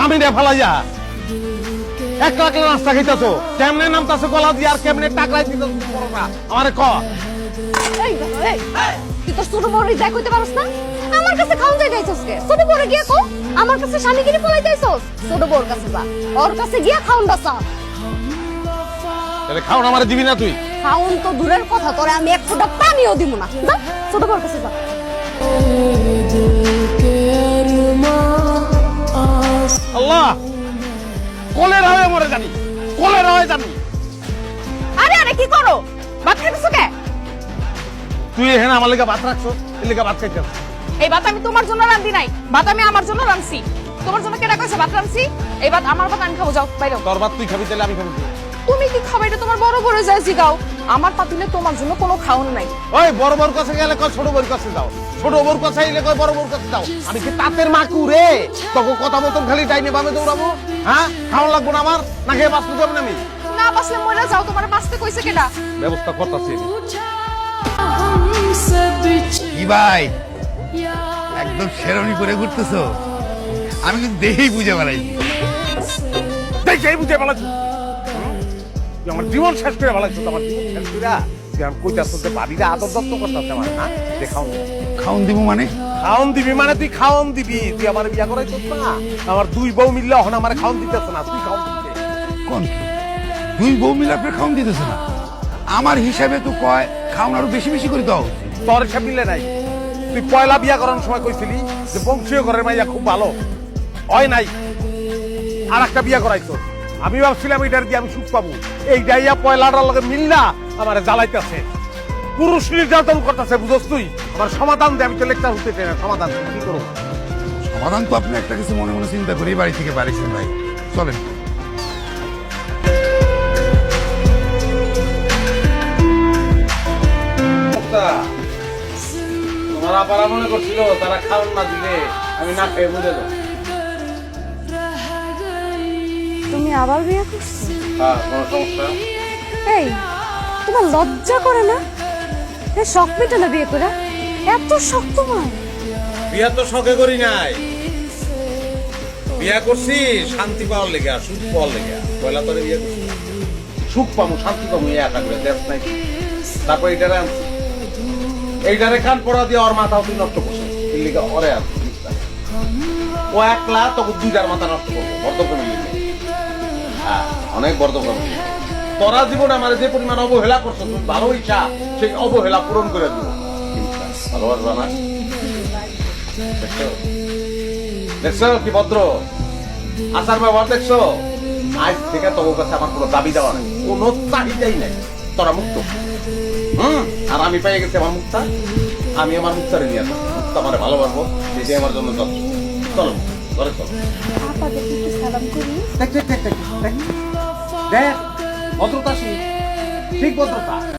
স্বামীরে ফালাইয়া একলা একলা নাস্তা খাইতেছো, কেমনে নামতাছো গলা দিয়ে আর কেমনে টাকলাই দিতেছো পরোটা আমারে ক। এই দেখো, এই, তুই তো ছোট বড় যাই কইতে পারছ না? আমার কাছে খাওন যাই যাইছস কে? ছোট বড় গিয়া কো, আমার কাছে স্বামীগিরি পলাই যাইছস? ছোট বড় কাছে যা, ওর কাছে গিয়া খাওন বাসা। তাহলে খাওন আমারে দিবি না তুই? খাওন তো দূরের কথা, তোরে আমি এক ফোঁটা পানিও দিব না। যা, ছোট বড় কাছে যা। আল্লাহ, কলেরা হয়ে মরে জানি, কলেরা হয়ে জানি। আরে আরে কি করো? ভাত খাইতেছো কে? তুই এখানে আমার লেগে ভাত রাখছো, এর লেগে ভাত খাইতেছ। এই ভাত আমি তোমার জন্য রান্ধি নাই, ভাত আমি আমার জন্য রাঁধছি। তোমার জন্য কেডা কইছে ভাত রাঁধছি? এই ভাত আমার ভাত আমি খাবো, যাও বাইরে। তোর ভাত তুই খাবি, তাহলে আমি খাবো। তুমি কি খাবে এটা তোমার বড় বড় যায় জিগাও। আমার পাতিলে তোমার জন্য কোনো খাওন নাই। ওই বড় বড় কাছে গেলে কয় ছোট বড় কাছে যাও, ছোট বড় কাছে এলে কয় বড় বড় কাছে যাও। আমি কি তাঁতের মাকু রে তোকে কথা মতন খালি ডাইনে বামে দৌড়াবো? হ্যাঁ, খাওয়া লাগবো না আমার, না খেয়ে বাঁচতে যাবো না আমি? না বাসলে মইরা যাও, তোমার বাঁচতে কইছে কেডা? ব্যবস্থা করতেছি। কি ভাই একদম শেরনি করে ঘুরতেছো? আমি কিন্তু দেখেই বুঝে বেড়াইছি। দেখেই বুঝে বেড়াচ্ছি, তুই আমার জীবন শেষ করে বেড়াচ্ছ। আমার জীবন শেষ করে তুই আমি কইতাছ যে বাড়িটা আদর দত্ত করতেছে আমার। হ্যাঁ, যে খাওন খাওন দিব মানে? খাওন দিবি মানে তুই খাওন দিবি। তুই আমার বিয়া করাইছিস না, আমার দুই বউ মিললে এখন আমার খাওন দিতেছ না, তুই খাওন দিবি। কোন দুই বউ মিলে আপনার খাওন দিতেছে না? আমার হিসাবে তো কয় খাওন আরো বেশি বেশি করে দাও। তোর সে মিলে নাই। তুই পয়লা বিয়া করানোর সময় কইছিলি যে বংশীয় ঘরের মাইয়া খুব ভালো হয় নাই, আর একটা বিয়া করাইছো। আমি ভাবছিলাম এটার দিয়ে আমি সুখ পাবো, এই ডাইয়া পয়লাটার লগে মিল্লা আমার জ্বালাইতেছে, পুরুষ নির্যাতন করতেছে। বুঝছ তুই? আমার সমাধান দে, আমি তো লেকচার হতে চাই না। সমাধান কি করবো? সমাধান তো আপনি একটা কিছু মনে মনে চিন্তা করেই বাড়ি থেকে বাড়িছেন ভাই। চলেন। তোমার আপারা মনে করছিল তারা খাওয়ান না দিলে আমি না খেয়ে বুঝে যাবো। তুমি আবার বিয়ে করছো? হ্যাঁ, কোনো সমস্যা? এই, তোমার লজ্জা করে না? এই শখ মেটালে বিয়ে করে? এত শখ তোমার? বিয়া তো শখে করি নাই, বিয়া করছি শান্তি পাওয়ার লেগে, সুখ পাওয়ার লেগে। পয়লা তোরে বিয়া করছি সুখ পাবো, শান্তি পাবো, এই আশা করে দেখ নাই। তারপর এইটারে আনছি, এইটারে কান পড়া দিয়ে ওর মাথাও তুই নষ্ট করছিস। এর লেগে ওরে আনছি। ও একলা তখন দুইটার মাথা নষ্ট করবো, বর্ধক্রমে লিখে। হ্যাঁ, অনেক বর্ধক্রমে। তোরা জীবন আমার যে পরিমাণ অবহেলা করছো, তুমি ভালো ইচ্ছা সেই অবহেলা পূরণ করে দিব। ভালোবাসা জানা দেখছো কি ভদ্র আচার ব্যবহার দেখছো? আজ থেকে তোর কাছে আমার কোনো দাবি দেওয়া নেই, কোনো চাহিদাই নাই। তোরা মুক্ত। আর আমি পেয়ে গেছি আমার মুক্তা। আমি আমার মুক্তারে নিয়ে আসবো, মুক্তা আমার ভালোবাসবো, সেটাই আমার জন্য যথেষ্ট। চলো ঘরে চলো। আপাতত একটু সালাম করি। দেখ দেখ দেখ দেখ দেখ ভদ্রতা, ঠিক ভদ্রতা।